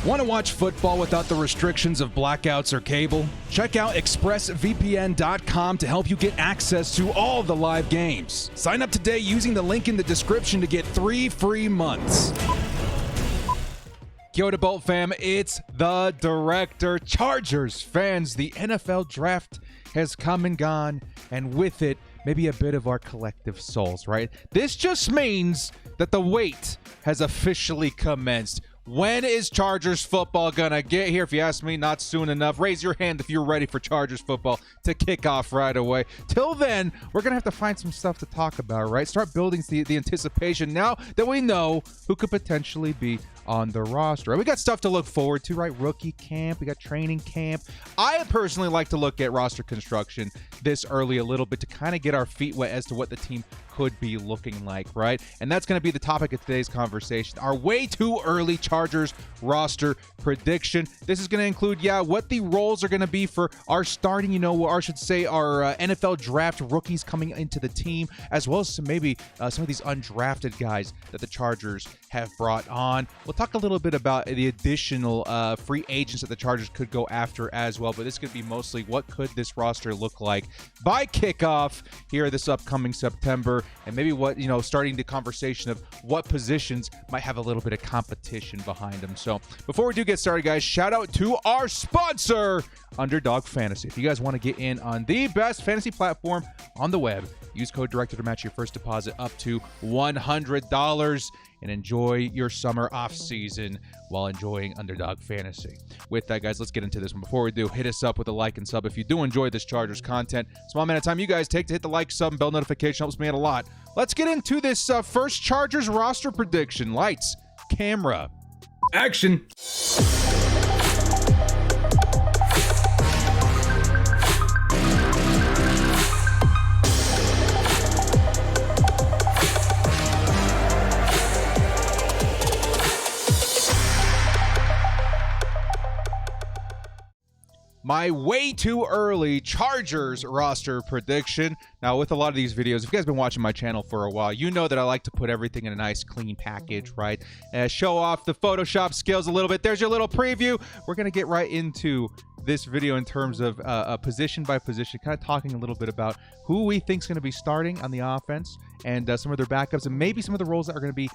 Want to watch football without the restrictions of blackouts or cable? Check out expressvpn.com to help you get access to all the live games. Sign up today using the link in the description to get 3 free months. Kia ora, Bolt fam, it's the director. Chargers fans, the NFL draft has come and gone, and with it, maybe a bit of our collective souls, right? This just means that the wait has officially commenced. When is Chargers football gonna get here? If you ask me, not soon enough. Raise your hand if you're ready for Chargers football to kick off right away. Till then, we're gonna have to find some stuff to talk about, right? Start building the anticipation now that we know who could potentially be on the roster. We got stuff to look forward to, right? Rookie camp, we got training camp. I personally like to look at roster construction this early a little bit to kind of get our feet wet as to what the team could be looking like, right? And that's going to be the topic of today's conversation. Our way too early Chargers roster prediction. This is going to include, what the roles are going to be for our starting, or I should say our NFL draft rookies coming into the team, as well as some of these undrafted guys that the Chargers have brought on. We'll talk a little bit about the additional free agents that the Chargers could go after as well, but this could be mostly what could this roster look like by kickoff here this upcoming September, and maybe what, starting the conversation of what positions might have a little bit of competition behind them. So before we do get started, guys, shout out to our sponsor, Underdog Fantasy. If you guys want to get in on the best fantasy platform on the web, use code DIRECTOR to match your first deposit up to $100 and enjoy your summer off season while enjoying Underdog Fantasy. With that, guys, let's get into this one. Before we do, hit us up with a like and sub if you do enjoy this Chargers content. Small amount of time you guys take to hit the like, sub, and bell notification helps me out a lot. Let's get into this first Chargers roster prediction. Lights, camera, action. My way too early Chargers roster prediction. Now, with a lot of these videos, if you guys have been watching my channel for a while, you know that I like to put everything in a nice, clean package, right? Show off the Photoshop skills a little bit. There's your little preview. We're going to get right into this video in terms of position by position, kind of talking a little bit about who we think is going to be starting on the offense and some of their backups, and maybe some of the roles that are going to be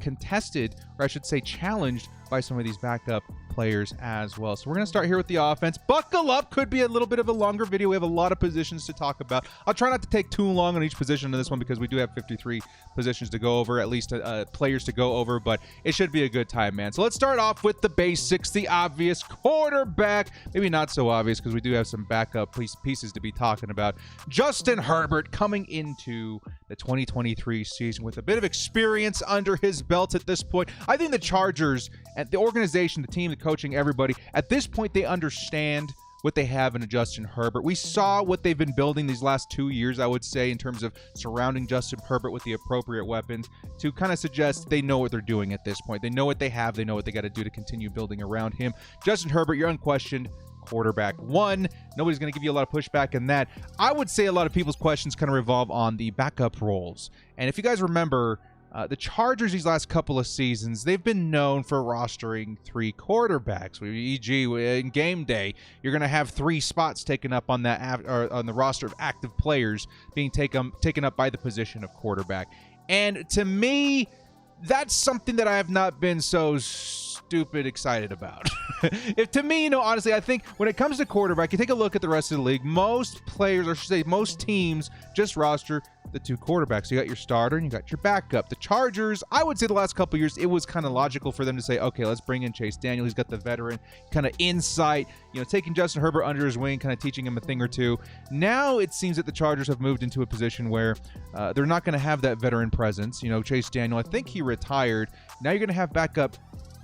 contested, or I should say challenged, by some of these backup players as well. So we're going to start here with the offense. Buckle up. Could be a little bit of a longer video. We have a lot of positions to talk about. I'll try not to take too long on each position in this one because we do have 53 positions to go over, at least players to go over, but it should be a good time, man. So let's start off with the basics, the obvious quarterback. Maybe not so obvious because we do have some backup pieces to be talking about. Justin Herbert coming into the 2023 season with a bit of experience under his belt at this point. I think the Chargers and the organization, the team, the coaching, everybody, at this point, they understand what they have in a Justin Herbert. We saw what they've been building these last 2 years, I would say, in terms of surrounding Justin Herbert with the appropriate weapons to kind of suggest they know what they're doing at this point. They know what they have. They know what they got to do to continue building around him. Justin Herbert, you're unquestioned quarterback one. Nobody's going to give you a lot of pushback in that. I would say a lot of people's questions kind of revolve on the backup roles. And if you guys remember, the Chargers these last couple of seasons, they've been known for rostering 3 quarterbacks. E.g., in game day, you're going to have 3 spots taken up on that on the roster of active players being taken up by the position of quarterback. And to me, that's something that I have not been so stupid excited about. To me, honestly, I think when it comes to quarterback, you take a look at the rest of the league, most players, or I should say most teams, just roster the 2 quarterbacks. You got your starter and you got your backup. The Chargers, I would say the last couple of years, it was kind of logical for them to say, okay, let's bring in Chase Daniel. He's got the veteran kind of insight, taking Justin Herbert under his wing, kind of teaching him a thing or two. Now it seems that the Chargers have moved into a position where they're not going to have that veteran presence. Chase Daniel, I think he retired. Now you're going to have backup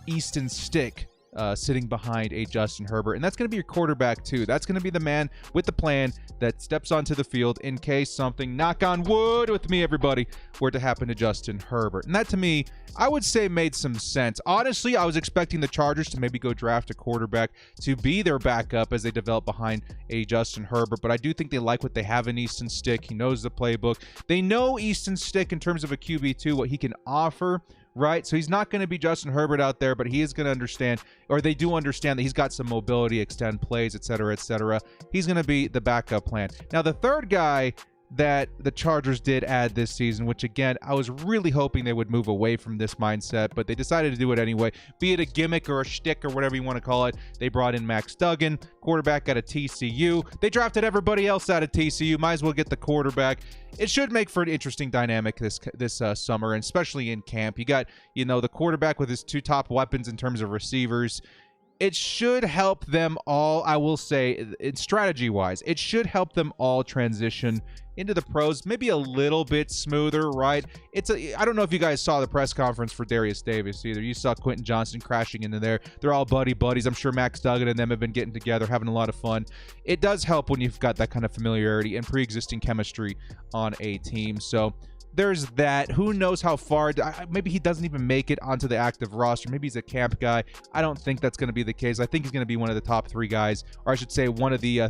Easton Stick sitting behind a Justin Herbert. And that's going to be your quarterback too. That's going to be the man with the plan that steps onto the field in case something, knock on wood with me, everybody, were to happen to Justin Herbert. And that, to me, I would say made some sense. Honestly, I was expecting the Chargers to maybe go draft a quarterback to be their backup as they develop behind a Justin Herbert. But I do think they like what they have in Easton Stick. He knows the playbook. They know Easton Stick in terms of a QB2, what he can offer right? So he's not going to be Justin Herbert out there, but he is going to understand, or they do understand, that he's got some mobility, extend plays, et cetera, et cetera. He's going to be the backup plan. Now, the third guy that the Chargers did add this season, which again, I was really hoping they would move away from this mindset, but they decided to do it anyway, be it a gimmick or a shtick or whatever you want to call it. They brought in Max Duggan, quarterback out of TCU. They drafted everybody else out of TCU. Might as well get the quarterback. It should make for an interesting dynamic this summer, and especially in camp. You got, the quarterback with his two top weapons in terms of receivers. It should help them all, I will say, strategy-wise, it should help them all transition into the pros, maybe a little bit smoother, right? I don't know if you guys saw the press conference for Darius Davis either. You saw Quentin Johnson crashing into there. They're all buddies. I'm sure Max Duggan and them have been getting together, having a lot of fun. It does help when you've got that kind of familiarity and pre-existing chemistry on a team. So there's that. Who knows how far? Maybe he doesn't even make it onto the active roster. Maybe he's a camp guy. I don't think that's going to be the case. I think he's going to be one of the top three guys, or I should say one of the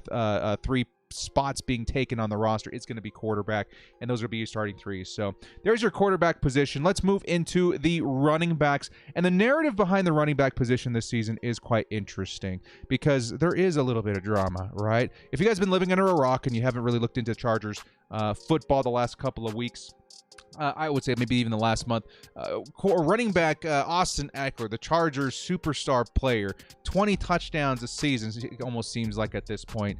three spots being taken on the roster. It's going to be quarterback, and those will be your starting threes. So there's your quarterback position. Let's move into the running backs. And the narrative behind the running back position this season is quite interesting because there is a little bit of drama, right? If you guys have been living under a rock and you haven't really looked into Chargers football the last couple of weeks, I would say maybe even the last month, running back Austin Ekeler, the Chargers superstar player, 20 touchdowns a season, it almost seems like at this point.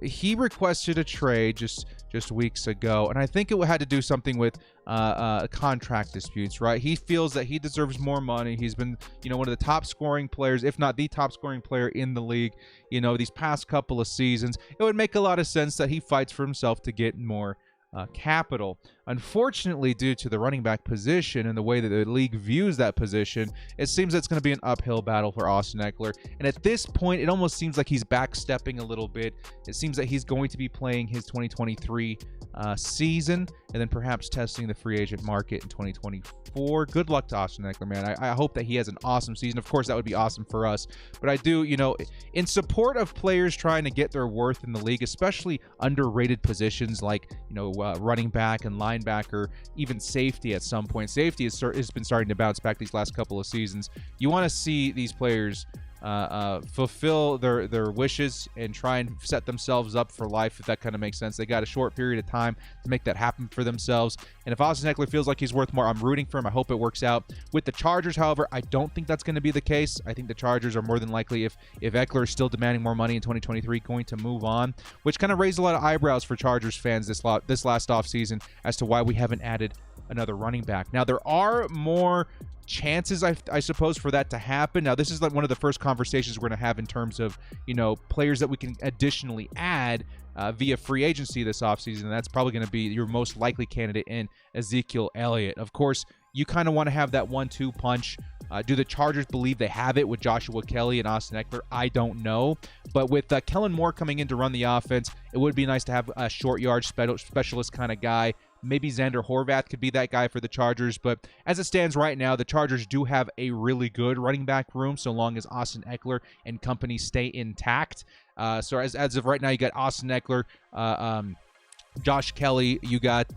He requested a trade just weeks ago, and I think it had to do something with contract disputes, right? He feels that he deserves more money. He's been, one of the top scoring players, if not the top scoring player in the league, these past couple of seasons. It would make a lot of sense that he fights for himself to get more capital. Unfortunately, due to the running back position and the way that the league views that position, it seems it's going to be an uphill battle for Austin Ekeler. And at this point, it almost seems like he's backstepping a little bit. It seems that he's going to be playing his 2023 season and then perhaps testing the free agent market in 2024. Good luck to Austin Ekeler, man. I hope that he has an awesome season. Of course, that would be awesome for us. But I do, in support of players trying to get their worth in the league, especially underrated positions like, running back and linebacker, even safety at some point. Safety has been starting to bounce back these last couple of seasons. You want to see these players fulfill their wishes and try and set themselves up for life, if that kind of makes sense. They got a short period of time to make that happen for themselves. And if Austin Ekeler feels like he's worth more, I'm rooting for him. I hope it works out. With the Chargers, however, I don't think that's going to be the case. I think the Chargers are more than likely, if Ekeler is still demanding more money in 2023, going to move on, which kind of raised a lot of eyebrows for Chargers fans this last offseason as to why we haven't added another running back. Now, there are more chances, I suppose, for that to happen. Now, this is like one of the first conversations we're going to have in terms of, players that we can additionally add via free agency this offseason. And that's probably going to be your most likely candidate in Ezekiel Elliott. Of course, you kind of want to have that 1-2 punch. Do the Chargers believe they have it with Joshua Kelly and Austin Ekeler? I don't know. But with Kellen Moore coming in to run the offense, it would be nice to have a short yard specialist kind of guy. Maybe Xander Horvath could be that guy for the Chargers. But as it stands right now, the Chargers do have a really good running back room so long as Austin Ekeler and company stay intact. So as of right now, you got Austin Ekeler, Josh Kelly, you got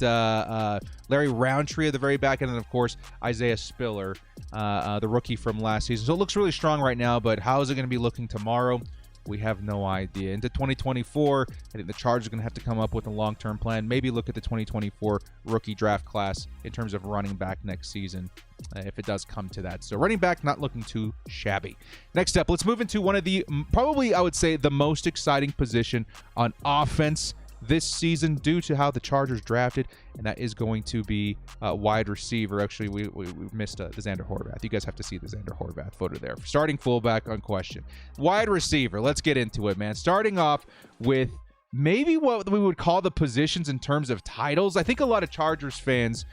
Larry Roundtree at the very back end, and of course Isaiah Spiller, the rookie from last season. So it looks really strong right now, but how is it going to be looking tomorrow? We have no idea. Into 2024, I think the Chargers are going to have to come up with a long-term plan. Maybe look at the 2024 rookie draft class in terms of running back next season, if it does come to that. So running back not looking too shabby. Next up, let's move into one of the, probably I would say, the most exciting position on offense this season due to how the Chargers drafted, and that is going to be wide receiver. Actually, we missed the Xander Horvath. You guys have to see the Xander Horvath photo there. Starting fullback, unquestioned. Wide receiver, let's get into it, man. Starting off with maybe what we would call the positions in terms of titles. I think a lot of Chargers fans,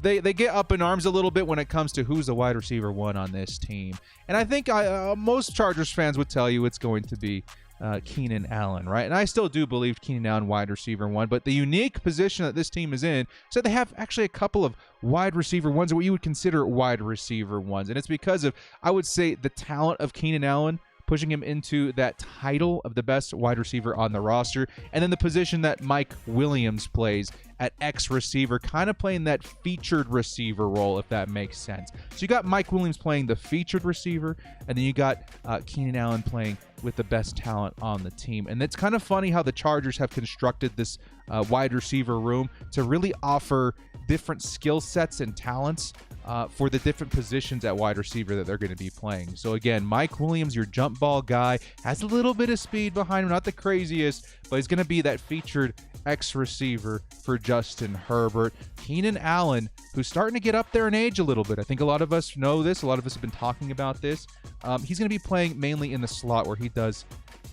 they get up in arms a little bit when it comes to who's the wide receiver one on this team. And I think most Chargers fans would tell you it's going to be Keenan Allen, right? And I still do believe Keenan Allen wide receiver one, but the unique position that this team is in, so they have actually a couple of wide receiver ones, what you would consider wide receiver ones, and it's because of, I would say, the talent of Keenan Allen, pushing him into that title of the best wide receiver on the roster, and then the position that Mike Williams plays at X receiver, kind of playing that featured receiver role, if that makes sense. So you got Mike Williams playing the featured receiver, and then you got Keenan Allen playing with the best talent on the team. And it's kind of funny how the Chargers have constructed this wide receiver room to really offer different skill sets and talents for the different positions at wide receiver that they're going to be playing. So again, Mike Williams, your jump ball guy, has a little bit of speed behind him, not the craziest, but he's going to be that featured X receiver for Justin Herbert. Keenan Allen, who's starting to get up there in age a little bit. I think a lot of us know this. A lot of us have been talking about this. He's going to be playing mainly in the slot where he does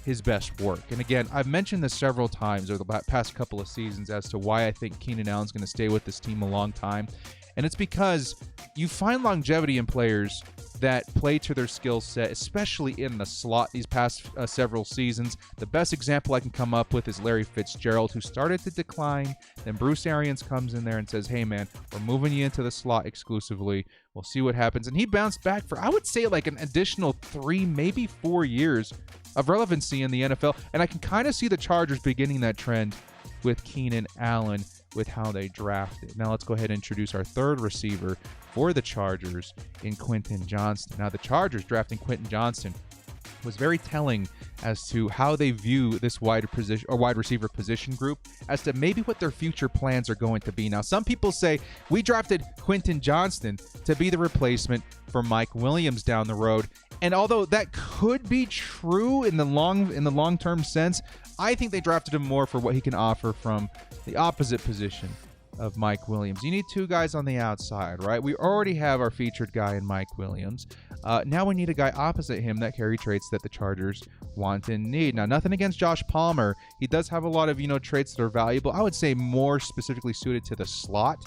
his best work. And again, I've mentioned this several times over the past couple of seasons as to why I think Keenan Allen's going to stay with this team a long time. And it's because you find longevity in players that play to their skill set, especially in the slot these past several seasons. The best example I can come up with is Larry Fitzgerald, who started to decline. Then Bruce Arians comes in there and says, hey, man, we're moving you into the slot exclusively. We'll see what happens. And he bounced back for, I would say, like an additional 3, maybe 4 years of relevancy in the NFL. And I can kind of see the Chargers beginning that trend with Keenan Allen with how they drafted. Now let's go ahead and introduce our third receiver for the Chargers in Quentin Johnston. Now the Chargers drafting Quentin Johnston was very telling as to how they view this wide receiver position group as to maybe what their future plans are going to be. Now, some people say we drafted Quentin Johnston to be the replacement for Mike Williams down the road. And although that could be true in the long-term sense, I think they drafted him more for what he can offer from the opposite position of Mike Williams. You need 2 guys on the outside, right? We already have our featured guy in Mike Williams. Now we need a guy opposite him that carry traits that the Chargers want and need. Now, nothing against Josh Palmer. He does have a lot of, traits that are valuable. I would say more specifically suited to the slot.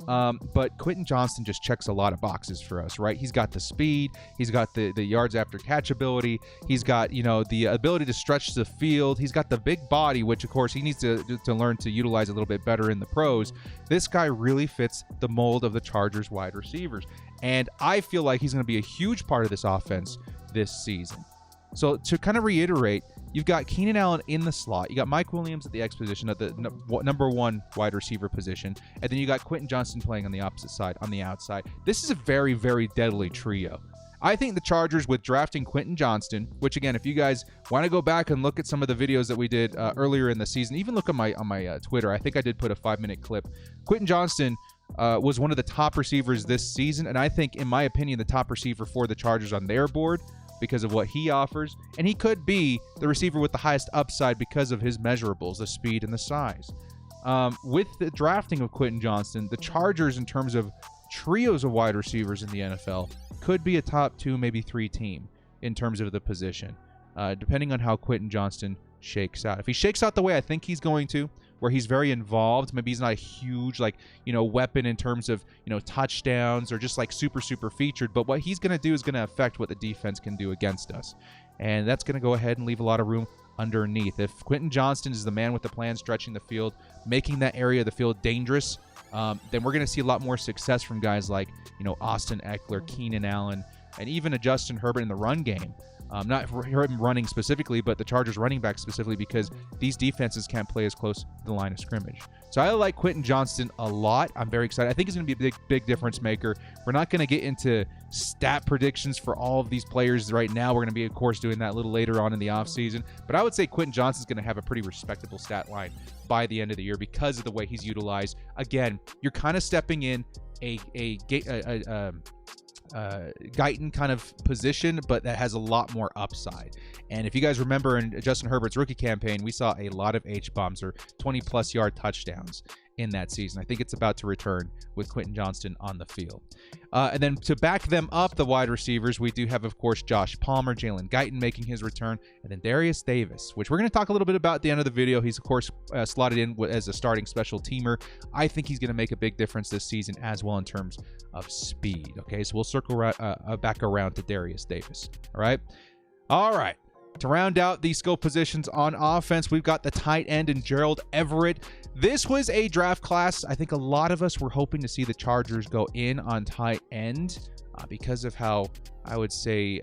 But Quentin Johnston just checks a lot of boxes for us, right? He's got the speed, he's got the yards after catch ability, he's got, the ability to stretch the field, he's got the big body, which of course he needs to learn to utilize a little bit better in the pros. This guy really fits the mold of the Chargers wide receivers, and I feel like he's going to be a huge part of this offense this season. So to kind of reiterate, you've got Keenan Allen in the slot. You got Mike Williams at the X position, at the number 1 wide receiver position. And then you got Quentin Johnston playing on the opposite side, on the outside. This is a very, very deadly trio. I think the Chargers, with drafting Quentin Johnston, which again, if you guys want to go back and look at some of the videos that we did earlier in the season, even look on my Twitter. I think I did put a 5-minute clip. Quentin Johnston was one of the top receivers this season. And I think, in my opinion, the top receiver for the Chargers on their board, because of what he offers, and he could be the receiver with the highest upside because of his measurables, the speed and the size. With the drafting of Quentin Johnston, the Chargers, in terms of trios of wide receivers in the NFL, could be a top 2, maybe 3 team in terms of the position, depending on how Quentin Johnston shakes out. If he shakes out the way I think he's going to, where he's very involved, maybe he's not a huge weapon in terms of touchdowns or just like super featured, but what he's going to do is going to affect what the defense can do against us, and that's going to go ahead and leave a lot of room underneath. If Quentin Johnston is the man with the plan, stretching the field, making that area of the field dangerous, then we're going to see a lot more success from guys like Austin Eckler, Keenan Allen, and even a Justin Herbert in the run game. Not for him running specifically, but the Chargers running back specifically, because these defenses can't play as close to the line of scrimmage. So I like Quentin Johnston a lot. I'm very excited. I think he's going to be a big difference maker. We're not going to get into stat predictions for all of these players right now. We're going to be, of course, doing that a little later on in the offseason. But I would say Quentin Johnston's going to have a pretty respectable stat line by the end of the year because of the way he's utilized. Again, you're kind of stepping in a Guyton kind of position, but that has a lot more upside. And if you guys remember, in Justin Herbert's rookie campaign, we saw a lot of H-bombs or 20-plus yard touchdowns in that season. I think it's about to return with Quentin Johnston on the field. And then to back them up, the wide receivers, we do have, of course, Josh Palmer, Jalen Guyton making his return, and then Darius Davis, which we're going to talk a little bit about at the end of the video. He's, of course, slotted in as a starting special teamer. I think he's going to make a big difference this season as well in terms of speed. Okay, so we'll circle back around to Darius Davis. All right. To round out the skill positions on offense, we've got the tight end in Gerald Everett. This was a draft class I think a lot of us were hoping to see the Chargers go in on tight end because of how, I would say,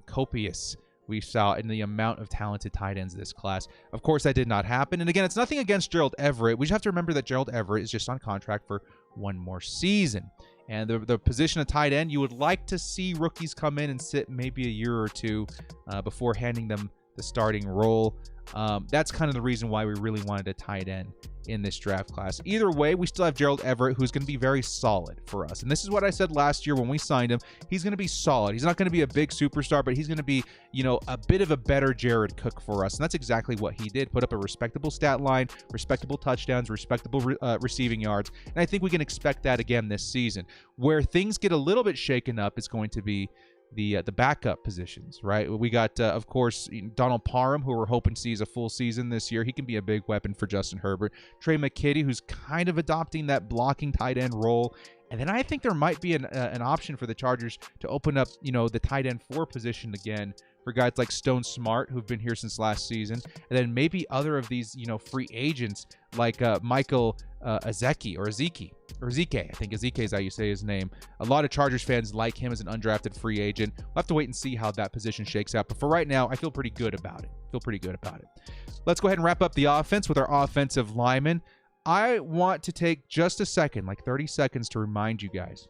copious we saw in the amount of talented tight ends this class. Of course, that did not happen. And again, it's nothing against Gerald Everett. We just have to remember that Gerald Everett is just on contract for one more season. And the position of tight end, you would like to see rookies come in and sit maybe a year or two before handing them the starting role. That's kind of the reason why we really wanted a tight end in this draft class. Either way, we still have Gerald Everett, who's going to be very solid for us. And this is what I said last year when we signed him. He's going to be solid. He's not going to be a big superstar, but he's going to be, a bit of a better Jared Cook for us. And that's exactly what he did. Put up a respectable stat line, respectable touchdowns, respectable receiving yards. And I think we can expect that again this season. Where things get a little bit shaken up is going to be the backup positions, right? We got, of course, Donald Parham, who we're hoping sees a full season this year. He can be a big weapon for Justin Herbert. Trey McKitty, who's kind of adopting that blocking tight end role. And then I think there might be an option for the Chargers to open up, the tight end 4 position again for guys like Stone Smart, who've been here since last season. And then maybe other of these, free agents like Michael Ezeke, I think Ezeke is how you say his name. A lot of Chargers fans like him as an undrafted free agent. We'll have to wait and see how that position shakes out. But for right now, I feel pretty good about it. Let's go ahead and wrap up the offense with our offensive linemen. I want to take just a second, like 30 seconds, to remind you guys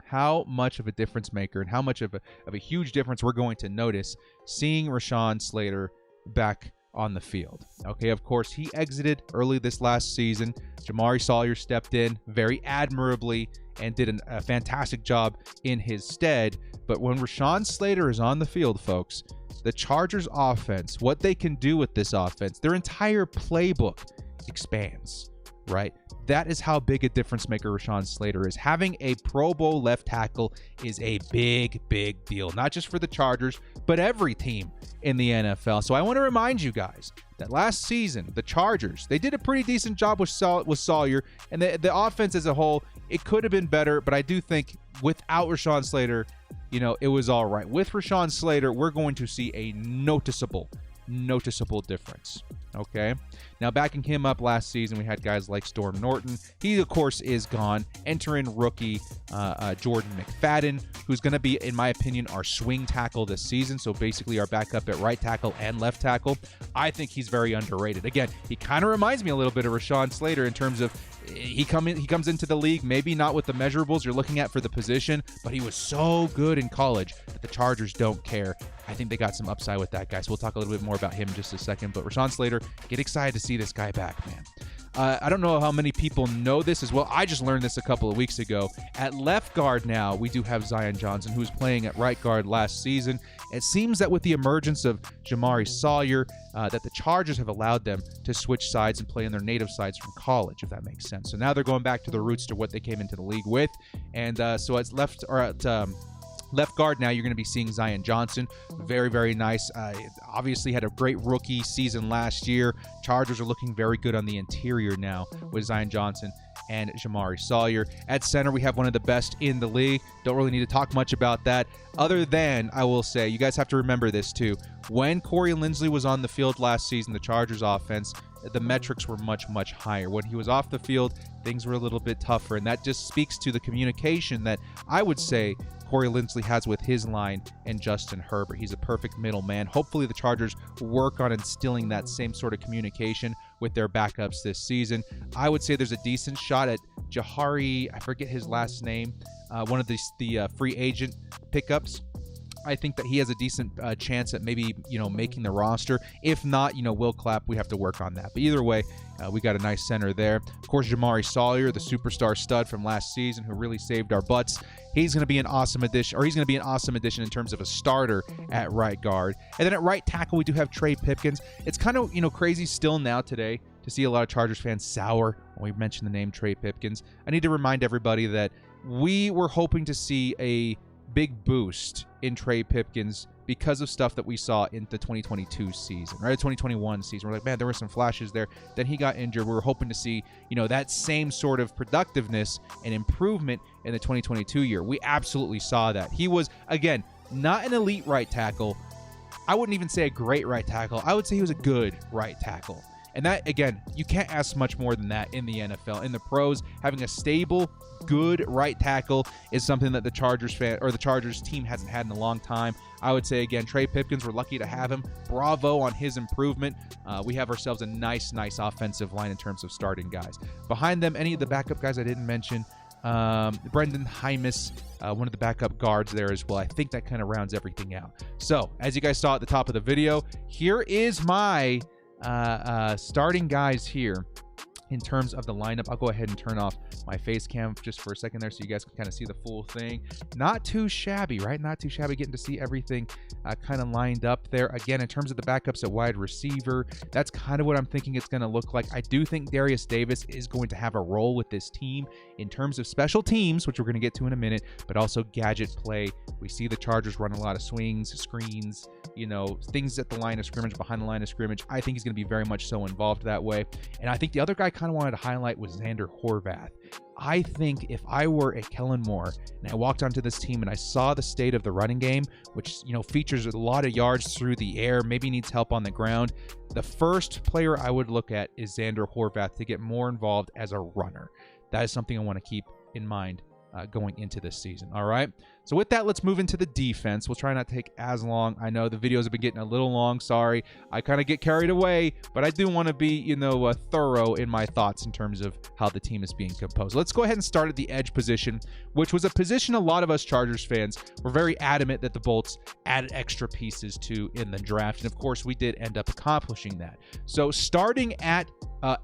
how much of a difference maker and how much of a huge difference we're going to notice seeing Rashawn Slater back on the field. Okay, of course, he exited early this last season. Jamaree Salyer stepped in very admirably and did a fantastic job in his stead. But when Rashawn Slater is on the field, folks, the Chargers offense, what they can do with this offense, their entire playbook expands, right? That is how big a difference maker Rashawn Slater is. Having a Pro Bowl left tackle is a big, big deal, not just for the Chargers, but every team in the NFL. So I want to remind you guys that last season, the Chargers, they did a pretty decent job with Salyer, and the offense as a whole, it could have been better, but I do think without Rashawn Slater, it was all right. With Rashawn Slater, we're going to see a noticeable difference. Okay, now backing him up last season, we had guys like Storm Norton. He, of course, is gone. Enter in rookie Jordan McFadden, who's going to be, in my opinion, our swing tackle this season. So basically our backup at right tackle and left tackle. I think he's very underrated. Again, he kind of reminds me a little bit of Rashawn Slater in terms of he comes into the league, maybe not with the measurables you're looking at for the position, but he was so good in college that the Chargers don't care. I think they got some upside with that guy, so we'll talk a little bit more about him in just a second. But Rashawn Slater, get excited to see this guy back, man. I don't know how many people know this as well. I just learned this a couple of weeks ago. At left guard now, we do have Zion Johnson, who was playing at right guard last season. It seems that with the emergence of Jamaree Salyer, that the Chargers have allowed them to switch sides and play in their native sides from college, if that makes sense. So now they're going back to their roots, to what they came into the league with. And so at left guard now, you're going to be seeing Zion Johnson. Very, very nice. Obviously had a great rookie season last year. Chargers are looking very good on the interior now with Zion Johnson and Jamaree Salyer. At center, we have one of the best in the league. Don't really need to talk much about that. Other than, I will say, you guys have to remember this too. When Corey Linsley was on the field last season, the Chargers offense, the metrics were much, much higher. When he was off the field, things were a little bit tougher. And that just speaks to the communication that I would say Corey Linsley has with his line and Justin Herbert. He's a perfect middleman. Hopefully the Chargers work on instilling that same sort of communication with their backups this season. I would say there's a decent shot at Jahari, I forget his last name, one of the free agent pickups. I think that he has a decent chance at maybe, making the roster. If not, Will Clapp, we have to work on that. But either way, we got a nice center there. Of course, Jamaree Salyer, the superstar stud from last season who really saved our butts. He's going to be an awesome addition, in terms of a starter at right guard. And then at right tackle, we do have Trey Pipkins. It's kind of, crazy still now today to see a lot of Chargers fans sour when we mention the name Trey Pipkins. I need to remind everybody that we were hoping to see a big boost in Trey Pipkins because of stuff that we saw in the 2022 season, right? The 2021 season. We're like, man, there were some flashes there. Then he got injured. We were hoping to see, that same sort of productiveness and improvement in the 2022 year. We absolutely saw that. He was, again, not an elite right tackle. I wouldn't even say a great right tackle. I would say he was a good right tackle. And that, again, you can't ask much more than that in the NFL. In the pros, having a stable, good right tackle is something that the Chargers team hasn't had in a long time. I would say, again, Trey Pipkins, we're lucky to have him. Bravo on his improvement. We have ourselves a nice offensive line in terms of starting guys. Behind them, any of the backup guys I didn't mention. Brendan Hymus, one of the backup guards there as well. I think that kind of rounds everything out. So, as you guys saw at the top of the video, here is my starting guys here in terms of the lineup. I'll go ahead and turn off my face cam just for a second there so you guys can kind of see the full thing. Not too shabby, right? Not too shabby, getting to see everything kind of lined up there. Again, in terms of the backups at wide receiver, that's kind of what I'm thinking it's going to look like. I do think Darius Davis is going to have a role with this team in terms of special teams, which we're going to get to in a minute, but also gadget play. We see the Chargers run a lot of swings, screens, you know, things at the line of scrimmage, behind the line of scrimmage. I think he's going to be very much so involved that way. And I think the other guy I kind of wanted to highlight was Xander Horvath. I think if I were a Kellen Moore and I walked onto this team and I saw the state of the running game, which, you know, features a lot of yards through the air, maybe needs help on the ground, the first player I would look at is Xander Horvath to get more involved as a runner. That is something I want to keep in mind going into this season. All right. So with that, let's move into the defense. We'll try not to take as long. I know the videos have been getting a little long. Sorry. I kind of get carried away, but I do want to be, you know, thorough in my thoughts in terms of how the team is being composed. Let's go ahead and start at the edge position, which was a position a lot of us Chargers fans were very adamant that the Bolts added extra pieces to in the draft. And of course, we did end up accomplishing that. So starting at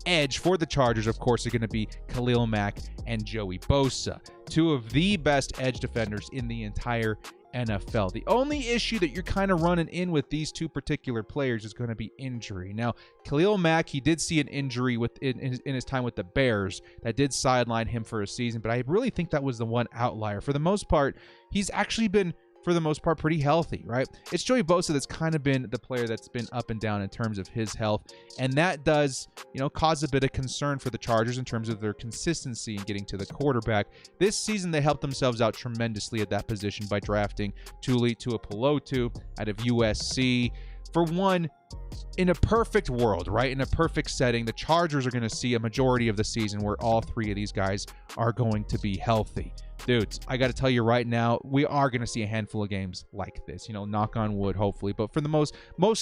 edge for the Chargers, of course, are going to be Khalil Mack and Joey Bosa, two of the best edge defenders in the entire NFL. The only issue that you're kind of running in with these two particular players is going to be injury. Now, Khalil Mack, he did see an injury in his time with the Bears that did sideline him for a season, but I really think that was the one outlier. For the most part, he's actually been, for the most part, pretty healthy, right? It's Joey Bosa that's kind of been the player that's been up and down in terms of his health, and that does, you know, cause a bit of concern for the Chargers in terms of their consistency in getting to the quarterback. This season, they helped themselves out tremendously at that position by drafting Tuli Tuipulotu out of USC. For one, in a perfect world, right, in a perfect setting, the Chargers are going to see a majority of the season where all three of these guys are going to be healthy. Dudes, I got to tell you right now, we are going to see a handful of games like this, you know, knock on wood, hopefully. But for the most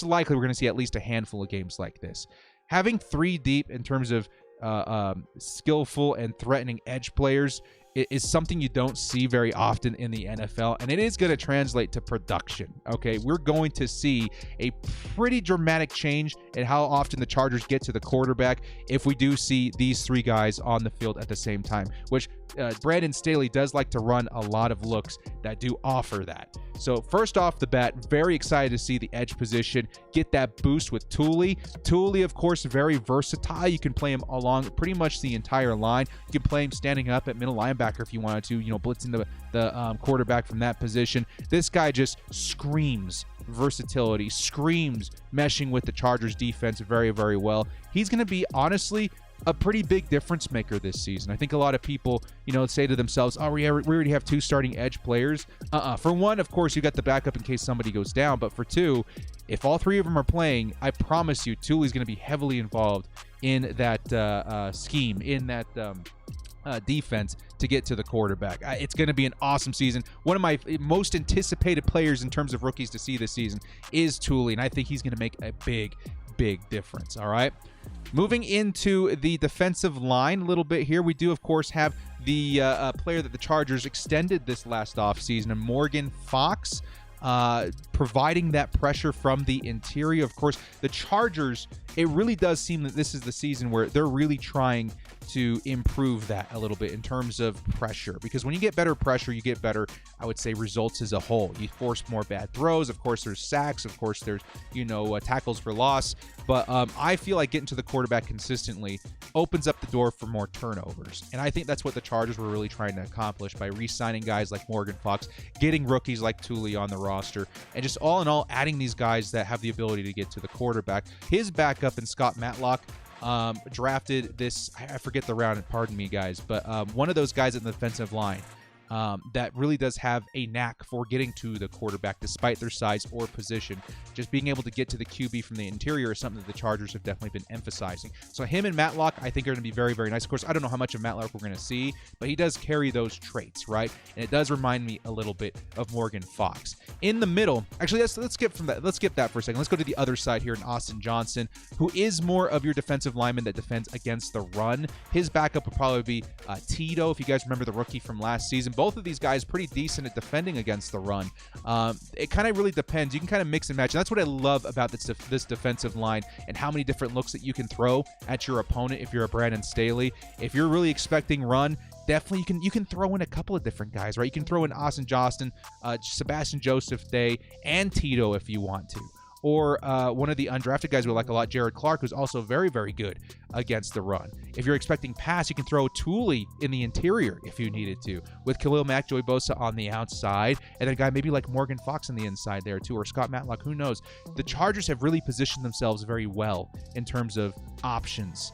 likely, we're going to see at least a handful of games like this. Having three deep in terms of skillful and threatening edge players is something you don't see very often in the NFL, and it is going to translate to production. Okay, we're going to see a pretty dramatic change in how often the Chargers get to the quarterback if we do see these three guys on the field at the same time, which Brandon Staley does like to run a lot of looks that do offer that. So first off the bat, very excited to see the edge position get that boost with Tuli. Tuli, of course, very versatile. You can play him along pretty much the entire line. You can play him standing up at middle linebacker if you wanted to, you know, blitzing the quarterback from that position. This guy just screams versatility, screams meshing with the Chargers defense very, very well. He's going to be, honestly, a pretty big difference maker this season. I think a lot of people, you know, say to themselves, oh, we already have two starting edge players. For one, of course, you got the backup in case somebody goes down. But for two, if all three of them are playing, I promise you, Tuli's going to be heavily involved in that scheme, in that defense to get to the quarterback. It's going to be an awesome season. One of my most anticipated players in terms of rookies to see this season is Tuli, and I think he's going to make a big difference. All right. Moving into the defensive line a little bit here, we do, of course, have the player that the Chargers extended this last offseason, Morgan Fox, providing that pressure from the interior. Of course, the Chargers, it really does seem that this is the season where they're really trying to improve that a little bit in terms of pressure, because when you get better pressure, you get better, I would say, results as a whole. You force more bad throws. Of course, there's sacks. Of course, there's, you know, tackles for loss. But I feel like getting to the quarterback consistently opens up the door for more turnovers. And I think that's what the Chargers were really trying to accomplish by re-signing guys like Morgan Fox, getting rookies like Tuli on the roster, and just all in all adding these guys that have the ability to get to the quarterback. His backup in Scott Matlock drafted this, I forget the round, pardon me guys, but one of those guys in the defensive line that really does have a knack for getting to the quarterback despite their size or position. Just being able to get to the QB from the interior is something that the Chargers have definitely been emphasizing. So him and Matlock, I think, are going to be very, very nice. Of course, I don't know how much of Matlock we're going to see, but he does carry those traits, right? And it does remind me a little bit of Morgan Fox. In the middle, actually, let's skip from that. Let's skip that for a second. Let's go to the other side here in Austin Johnson, who is more of your defensive lineman that defends against the run. His backup would probably be Tito, if you guys remember the rookie from last season. Both of these guys pretty decent at defending against the run. It kind of really depends. You can kind of mix and match. And that's what I love about this defensive line and how many different looks that you can throw at your opponent if you're a Brandon Staley. If you're really expecting run, definitely you can throw in a couple of different guys, right? You can throw in Austin Johnston, Sebastian Joseph Day, and Tito if you want to. Or one of the undrafted guys we like a lot, Jared Clark, who's also very, very good against the run. If you're expecting pass, you can throw Tooley in the interior if you needed to, with Khalil Mack, Joey Bosa on the outside, and then a guy maybe like Morgan Fox on the inside there too, or Scott Matlock, who knows. The Chargers have really positioned themselves very well in terms of options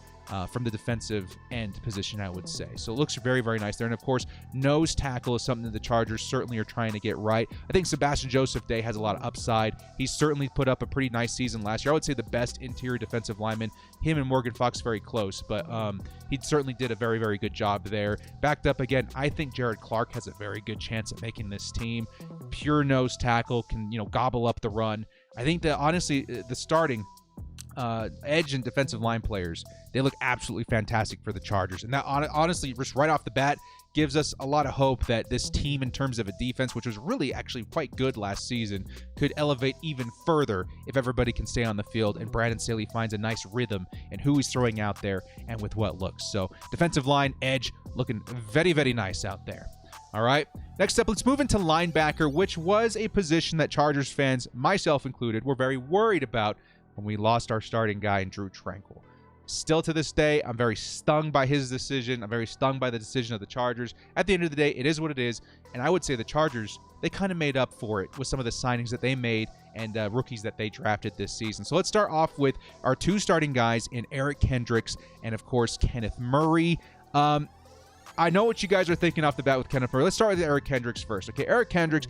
from the defensive end position, I would say. So it looks very, very nice there. And of course, nose tackle is something that the Chargers certainly are trying to get right. I think Sebastian Joseph Day has a lot of upside. He's certainly put up a pretty nice season last year. I would say the best interior defensive lineman. Him and Morgan Fox very close, but he certainly did a very, very good job there. Backed up again, I think Jared Clark has a very good chance at making this team. Pure nose tackle, can gobble up the run. I think that honestly, the starting edge and defensive line players, they look absolutely fantastic for the Chargers. And that honestly, just right off the bat, gives us a lot of hope that this team, in terms of a defense, which was really actually quite good last season, could elevate even further if everybody can stay on the field and Brandon Staley finds a nice rhythm in who he's throwing out there and with what looks. So defensive line, edge, looking very, very nice out there. All right, next up, let's move into linebacker, which was a position that Chargers fans, myself included, were very worried about when we lost our starting guy in Drue Tranquill. Still to this day, I'm very stung by his decision. I'm very stung by the decision of the Chargers. At the end of the day, it is what it is. And I would say the Chargers, they kind of made up for it with some of the signings that they made and rookies that they drafted this season. So let's start off with our two starting guys in Eric Kendricks and, of course, Kenneth Murray. I know what you guys are thinking off the bat with Kenneth Murray. Let's start with Eric Kendricks first. Okay, Eric Kendricks,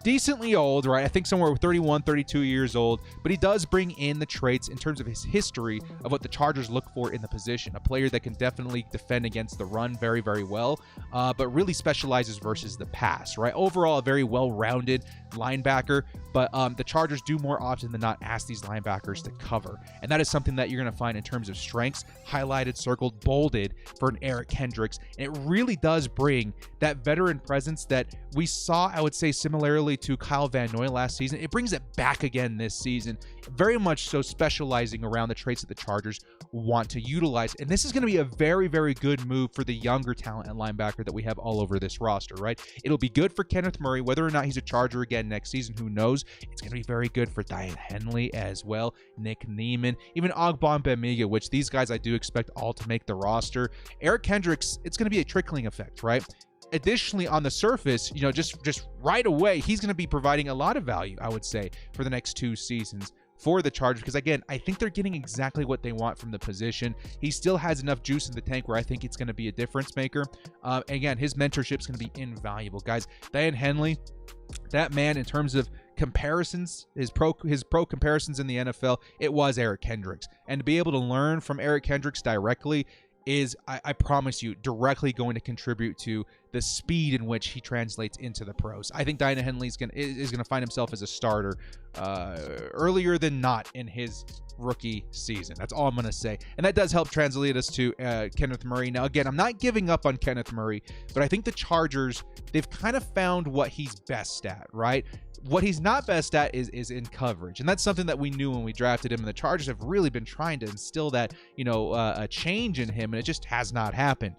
decently old, right? I think somewhere 31, 32 years old, but he does bring in the traits in terms of his history of what the Chargers look for in the position. A player that can definitely defend against the run very, very well, but really specializes versus the pass, right? Overall, a very well-rounded linebacker, but the Chargers do more often than not ask these linebackers to cover, and that is something that you're going to find in terms of strengths, highlighted, circled, bolded for an Eric Kendricks, and it really does bring that veteran presence that we saw, I would say, similarly to Kyle Van Noy last season. It brings it back again this season, very much so specializing around the traits that the Chargers want to utilize. And this is going to be a very, very good move for the younger talent and linebacker that we have all over this roster, right? It'll be good for Kenneth Murray, whether or not he's a Charger again next season, who knows? It's going to be very good for Daiyan Henley as well, Nick Niemann, even Ogbongbemiga, which these guys I do expect all to make the roster. Eric Kendricks, it's going to be a trickling effect, right? Additionally, on the surface, just right away, he's going to be providing a lot of value, I would say, for the next 2 seasons for the Chargers, because again, I think they're getting exactly what they want from the position. He still has enough juice in the tank where I think it's going to be a difference maker. Again, his mentorship is going to be invaluable, guys. Daiyan Henley, that man, in terms of comparisons, his pro comparisons in the NFL, it was Eric Kendricks, and to be able to learn from Eric Kendricks directly is, I promise you, directly going to contribute to the speed in which he translates into the pros. I think Daiyan Henley is gonna find himself as a starter earlier than not in his rookie season. That's all I'm gonna say, and that does help translate us to Kenneth Murray. Now, again, I'm not giving up on Kenneth Murray, but I think the Chargers, they've kind of found what he's best at, right? What he's not best at is in coverage, and that's something that we knew when we drafted him, and the Chargers have really been trying to instill that, a change in him, and it just has not happened.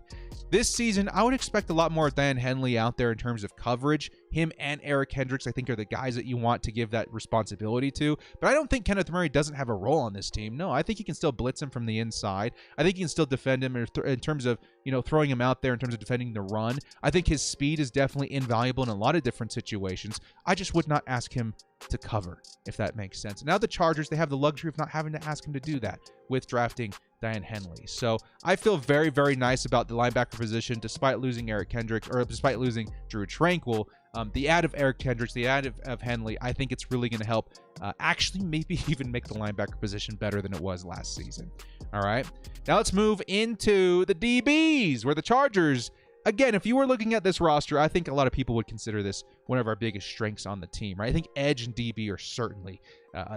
This season, I would expect a lot more of Daiyan Henley out there in terms of coverage. him and Eric Kendricks, I think, are the guys that you want to give that responsibility to. But I don't think Kenneth Murray doesn't have a role on this team. No, I think he can still blitz him from the inside. I think he can still defend him in terms of, throwing him out there in terms of defending the run. I think his speed is definitely invaluable in a lot of different situations. I just would not ask him to cover, if that makes sense. Now the Chargers, they have the luxury of not having to ask him to do that with drafting Daiyan Henley. So I feel very, very nice about the linebacker position, despite losing Eric Kendricks, or despite losing Drue Tranquill. The add of Eric Kendricks, the add of Henley, I think it's really going to help actually maybe even make the linebacker position better than it was last season. All right. Now let's move into the DBs, where the Chargers, again, if you were looking at this roster, I think a lot of people would consider this one of our biggest strengths on the team, right? I think edge and DB are certainly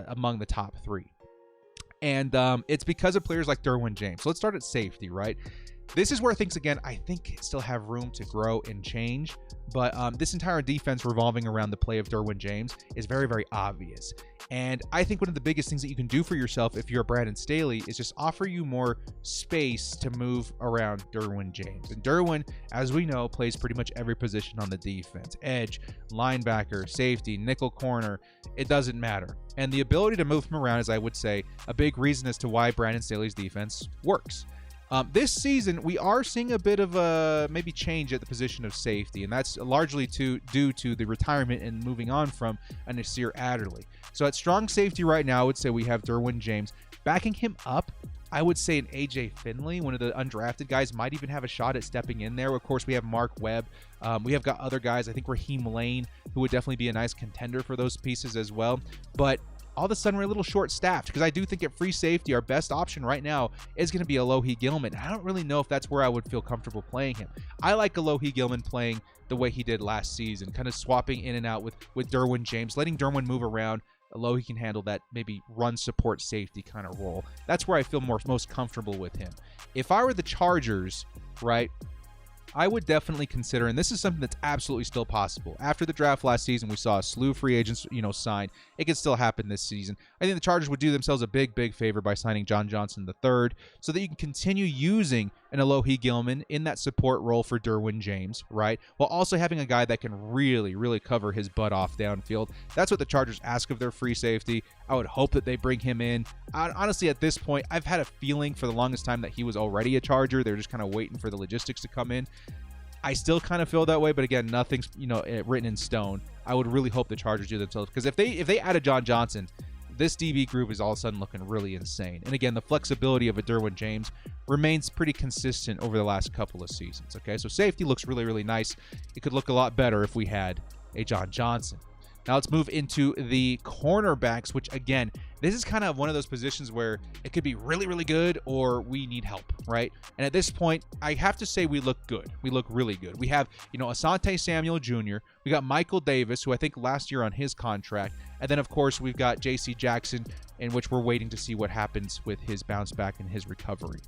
among the top three. And it's because of players like Derwin James. So let's start at safety, right? This is where things, again, I think still have room to grow and change. But this entire defense revolving around the play of Derwin James is very, very obvious. And I think one of the biggest things that you can do for yourself if you're Brandon Staley is just offer you more space to move around Derwin James. And Derwin, as we know, plays pretty much every position on the defense. Edge, linebacker, safety, nickel corner, it doesn't matter. And the ability to move him around is, I would say, a big reason as to why Brandon Staley's defense works. This season, we are seeing a bit of a maybe change at the position of safety, and that's largely due to the retirement and moving on from a Nasir Adderley. So at strong safety right now, I would say we have Derwin James. Backing him up, I would say an AJ Finley, one of the undrafted guys, might even have a shot at stepping in there. Of course, we have Mark Webb. We have got other guys. I think Raheem Lane, who would definitely be a nice contender for those pieces as well. But all of a sudden, we're a little short-staffed, because I do think at free safety, our best option right now is going to be Alohi Gilman. I don't really know if that's where I would feel comfortable playing him. I like Alohi Gilman playing the way he did last season, kind of swapping in and out with Derwin James, letting Derwin move around. Alohi can handle that maybe run support safety kind of role. That's where I feel most comfortable with him. If I were the Chargers, right, I would definitely consider, and this is something that's absolutely still possible. After the draft last season, we saw a slew of free agents, sign. It could still happen this season. I think the Chargers would do themselves a big, big favor by signing John Johnson III, so that you can continue using an Alohi Gilman in that support role for Derwin James, right? While also having a guy that can really, really cover his butt off downfield. That's what the Chargers ask of their free safety. I would hope that they bring him in. Honestly, at this point, I've had a feeling for the longest time that he was already a Charger. They're just kind of waiting for the logistics to come in. I still kind of feel that way, but again, nothing's written in stone. I would really hope the Chargers do themselves, because if they added John Johnson, this DB group is all of a sudden looking really insane. And again, the flexibility of a Derwin James remains pretty consistent over the last couple of seasons. Okay, so safety looks really, really nice. It could look a lot better if we had a John Johnson. Now let's move into the cornerbacks, which again, this is kind of one of those positions where it could be really, really good or we need help, right? And at this point, I have to say we look good. We look really good. We have, Asante Samuel Jr. We got Michael Davis, who I think last year on his contract. And then, of course, we've got J.C. Jackson, in which we're waiting to see what happens with his bounce back and his recovery.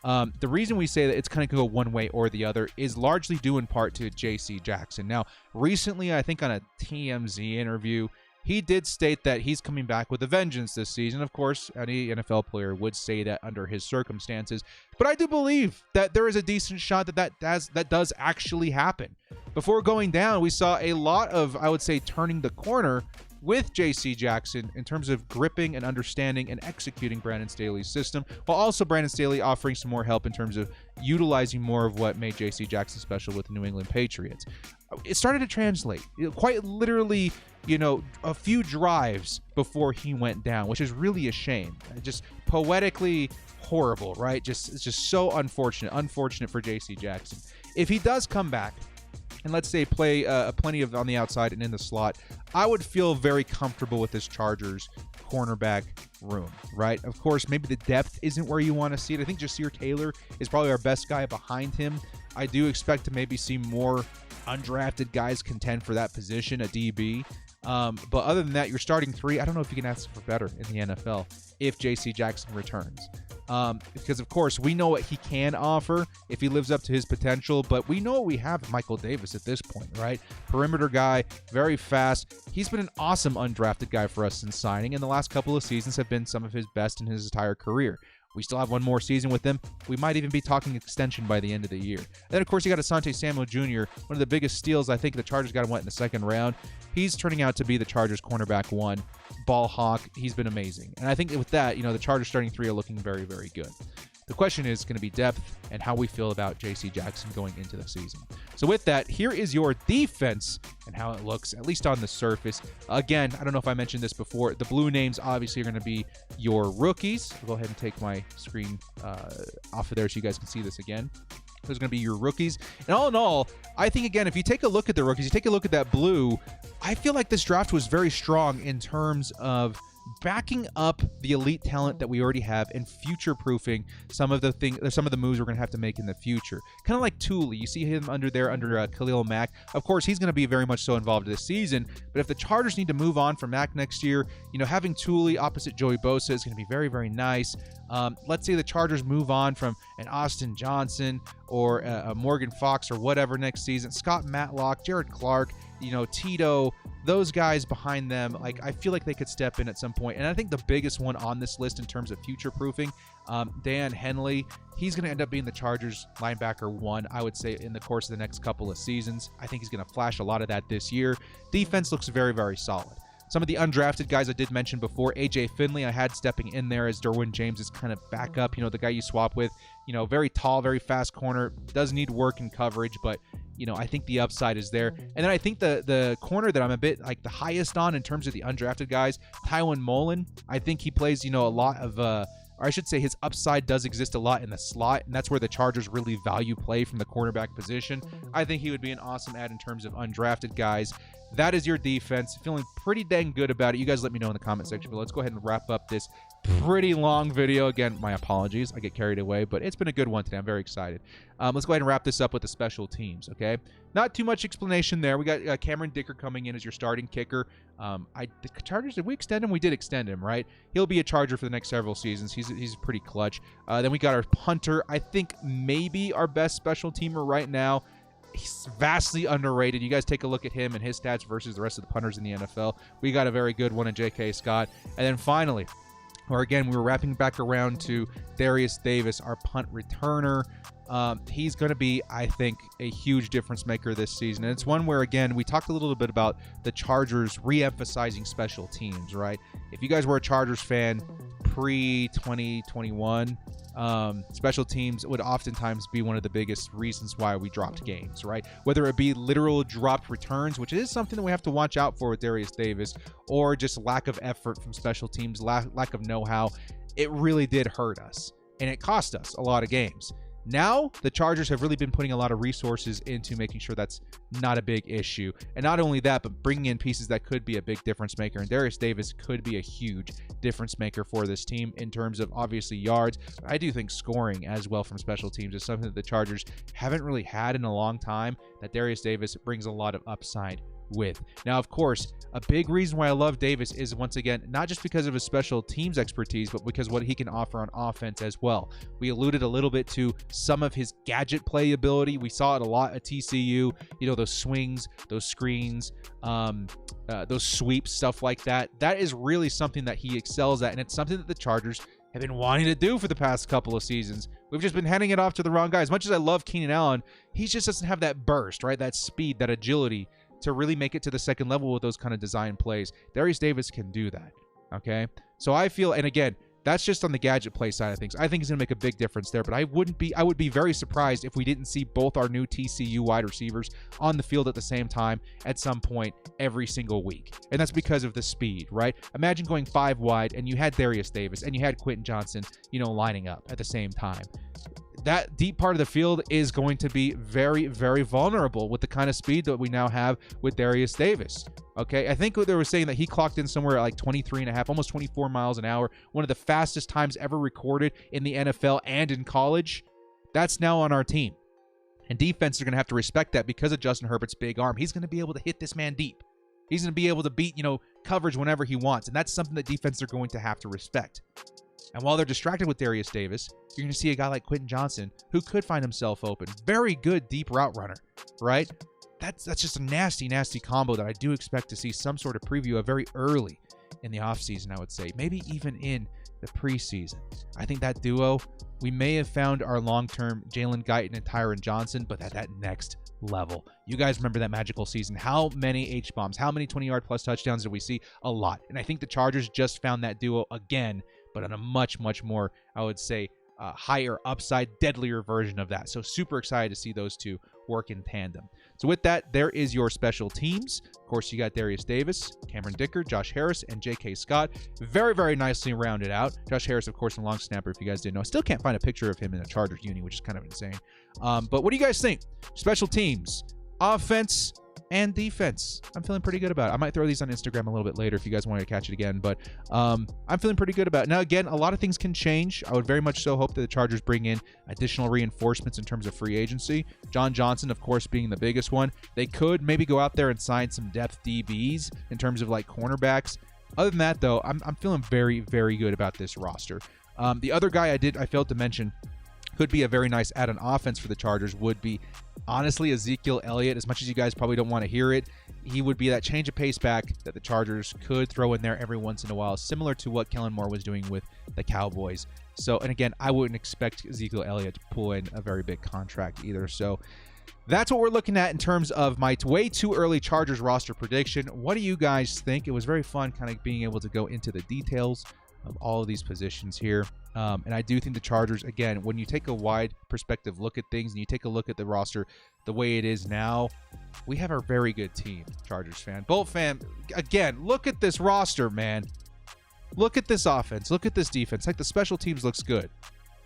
The reason we say that it's kind of go one way or the other is largely due in part to J.C. Jackson. Now, recently, I think on a TMZ interview, he did state that he's coming back with a vengeance this season. Of course, any NFL player would say that under his circumstances. But I do believe that there is a decent shot that does actually happen. Before going down, we saw a lot of, I would say, turning the corner with J.C. Jackson in terms of gripping and understanding and executing Brandon Staley's system, while also Brandon Staley offering some more help in terms of utilizing more of what made J.C. Jackson special with the New England Patriots. It started to translate, quite literally, a few drives before he went down, which is really a shame. Just poetically horrible, right? It's just so unfortunate for J.C. Jackson. If he does come back, and let's say play plenty of on the outside and in the slot, I would feel very comfortable with this Chargers cornerback room, right? Of course, maybe the depth isn't where you want to see it. I think Jasir Taylor is probably our best guy behind him. I do expect to maybe see more undrafted guys contend for that position, a DB. But other than that, your starting three, I don't know if you can ask for better in the NFL if J.C. Jackson returns. Because, of course, we know what he can offer if he lives up to his potential, but we know what we have in Michael Davis at this point, right? Perimeter guy, very fast. He's been an awesome undrafted guy for us since signing, and the last couple of seasons have been some of his best in his entire career. We still have one more season with him. We might even be talking extension by the end of the year. And then, of course, you got Asante Samuel Jr., one of the biggest steals. I think the Chargers got him in the second round. He's turning out to be the Chargers cornerback one. Ball hawk. He's been amazing. And I think with that, the Chargers starting three are looking very, very good. The question is going to be depth and how we feel about J.C. Jackson going into the season. So with that, here is your defense and how it looks, at least on the surface. Again, I don't know if I mentioned this before. The blue names obviously are going to be your rookies. I'll go ahead and take my screen off of there so you guys can see this again. Those are going to be your rookies. And all in all, I think, again, if you take a look at the rookies, you take a look at that blue, I feel like this draft was very strong in terms of backing up the elite talent that we already have and future-proofing some of the moves we're going to have to make in the future. Kind of like Thule. You see him under Khalil Mack. Of course, he's going to be very much so involved this season, but if the Chargers need to move on from Mack next year, having Thule opposite Joey Bosa is going to be very, very nice. Let's say the Chargers move on from an Austin Johnson or a Morgan Fox or whatever next season. Scott Matlock, Jared Clark, Tito, those guys behind them, I feel like they could step in at some point. And I think the biggest one on this list in terms of future-proofing, Dan Henley, he's going to end up being the Chargers linebacker one, I would say, in the course of the next couple of seasons. I think he's going to flash a lot of that this year. Defense looks very, very solid. Some of the undrafted guys I did mention before, A.J. Finley, I had stepping in there as Derwin James' kind of backup, the guy you swap with, very tall, very fast corner, does need work in coverage, but I think the upside is there. And then I think the corner that I'm a bit the highest on in terms of the undrafted guys, Tywin Mullen, I think he plays, a lot of, or I should say his upside does exist a lot in the slot, and that's where the Chargers really value play from the cornerback position. I think he would be an awesome add in terms of undrafted guys. That is your defense. Feeling pretty dang good about it. You guys let me know in the comment section below. Let's go ahead and wrap up this pretty long video. Again, my apologies. I get carried away, but it's been a good one today. I'm very excited. Let's go ahead and wrap this up with the special teams, okay? Not too much explanation there. We got Cameron Dicker coming in as your starting kicker. The Chargers, did we extend him? We did extend him, right? He'll be a Charger for the next several seasons. He's pretty clutch. Then we got our punter. I think maybe our best special teamer right now. He's vastly underrated. You guys take a look at him and his stats versus the rest of the punters in the NFL. We got a very good one in J.K. Scott. And then finally, or again, we were wrapping back around to Darius Davis, our punt returner. He's going to be, I think, a huge difference maker this season. And it's one where, again, we talked a little bit about the Chargers re-emphasizing special teams, right? If you guys were a Chargers fan pre-2021, special teams would oftentimes be one of the biggest reasons why we dropped games, right? Whether it be literal dropped returns, which is something that we have to watch out for with Darius Davis, or just lack of effort from special teams, lack of know-how. It really did hurt us, and it cost us a lot of games. Now, the Chargers have really been putting a lot of resources into making sure that's not a big issue. And not only that, but bringing in pieces that could be a big difference maker. And Darius Davis could be a huge difference maker for this team in terms of, obviously, yards. I do think scoring as well from special teams is something that the Chargers haven't really had in a long time, that Darius Davis brings a lot of upside with. Now, of course, a big reason why I love Davis is, once again, not just because of his special teams expertise, but because what he can offer on offense as well. We alluded a little bit to some of his gadget play ability. We saw it a lot at TCU, those swings, those screens, those sweeps, stuff like that. That is really something that he excels at, and it's something that the Chargers have been wanting to do for the past couple of seasons. We've just been handing it off to the wrong guys. As much as I love Keenan Allen, he just doesn't have that burst, right? That speed, that agility to really make it to the second level with those kind of design plays. Darius Davis can do that, okay? So I feel, and again, that's just on the gadget play side of things. I think he's going to make a big difference there, but I would be very surprised if we didn't see both our new TCU wide receivers on the field at the same time at some point every single week. And that's because of the speed, right? Imagine going 5 wide and you had Darius Davis and you had Quentin Johnson, lining up at the same time. That deep part of the field is going to be very, very vulnerable with the kind of speed that we now have with Darius Davis. Okay, I think they were saying that he clocked in somewhere at 23.5, almost 24 miles an hour, one of the fastest times ever recorded in the NFL and in college. That's now on our team. And defense are going to have to respect that because of Justin Herbert's big arm. He's going to be able to hit this man deep. He's going to be able to beat, coverage whenever he wants. And that's something that defense are going to have to respect. And while they're distracted with Darius Davis, you're going to see a guy like Quentin Johnson who could find himself open. Very good deep route runner, right? That's just a nasty, nasty combo that I do expect to see some sort of preview of very early in the offseason, I would say. Maybe even in the preseason. I think that duo, we may have found our long-term Jalen Guyton and Tyron Johnson, but at that next level. You guys remember that magical season. How many H-bombs, how many 20-yard plus touchdowns did we see? A lot. And I think the Chargers just found that duo again, but on a much, much more, I would say, higher upside, deadlier version of that. So super excited to see those two work in tandem. So with that, there is your special teams. Of course, you got Darius Davis, Cameron Dicker, Josh Harris, and J.K. Scott. Very, very nicely rounded out. Josh Harris, of course, a long snapper, if you guys didn't know. I still can't find a picture of him in a Chargers uni, which is kind of insane. But what do you guys think? Special teams, offense, and defense. I'm feeling pretty good about it. I might throw these on Instagram a little bit later if you guys want to catch it again, but I'm feeling pretty good about it. Now, again, a lot of things can change. I would very much so hope that the Chargers bring in additional reinforcements in terms of free agency. John Johnson, of course, being the biggest one. They could maybe go out there and sign some depth DBs in terms of like cornerbacks. Other than that, though, I'm feeling very, very good about this roster. The other guy I failed to mention could be a very nice add-on offense for the Chargers would be, honestly, Ezekiel Elliott. As much as you guys probably don't want to hear it, he would be that change of pace back that the Chargers could throw in there every once in a while, similar to what Kellen Moore was doing with the Cowboys. So, and again, I wouldn't expect Ezekiel Elliott to pull in a very big contract either. So that's what we're looking at in terms of my way too early Chargers roster prediction. What do you guys think? It was very fun kind of being able to go into the details of all of these positions here. And I do think the Chargers, again, when you take a wide perspective look at things and you take a look at the roster the way it is now, we have a very good team, Chargers fan. Bolt fan, again, look at this roster, man. Look at this offense. Look at this defense. Like, the special teams looks good.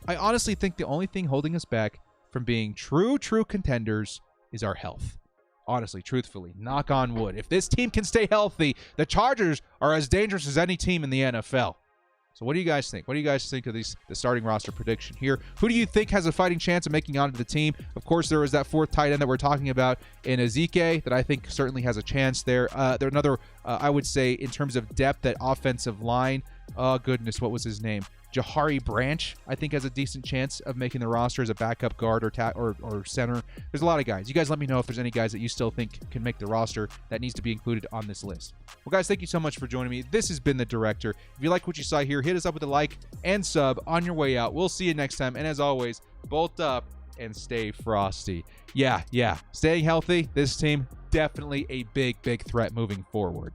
I honestly think the only thing holding us back from being true contenders is our health. Honestly, truthfully, knock on wood. If this team can stay healthy, the Chargers are as dangerous as any team in the NFL. So what do you guys think? What do you guys think of the starting roster prediction here? Who do you think has a fighting chance of making onto the team? Of course, there is that fourth tight end that we're talking about in Ezekiel that I think certainly has a chance there. There's another, I would say, in terms of depth at offensive line. Oh, goodness, what was his name? Jahari Branch, I think, has a decent chance of making the roster as a backup guard or center. There's a lot of guys. You guys let me know if there's any guys that you still think can make the roster that needs to be included on this list. Well, guys, thank you so much for joining me. This has been The Director. If you like what you saw here, hit us up with a like and sub on your way out. We'll see you next time. And as always, bolt up and stay frosty. Yeah, staying healthy. This team, definitely a big threat moving forward.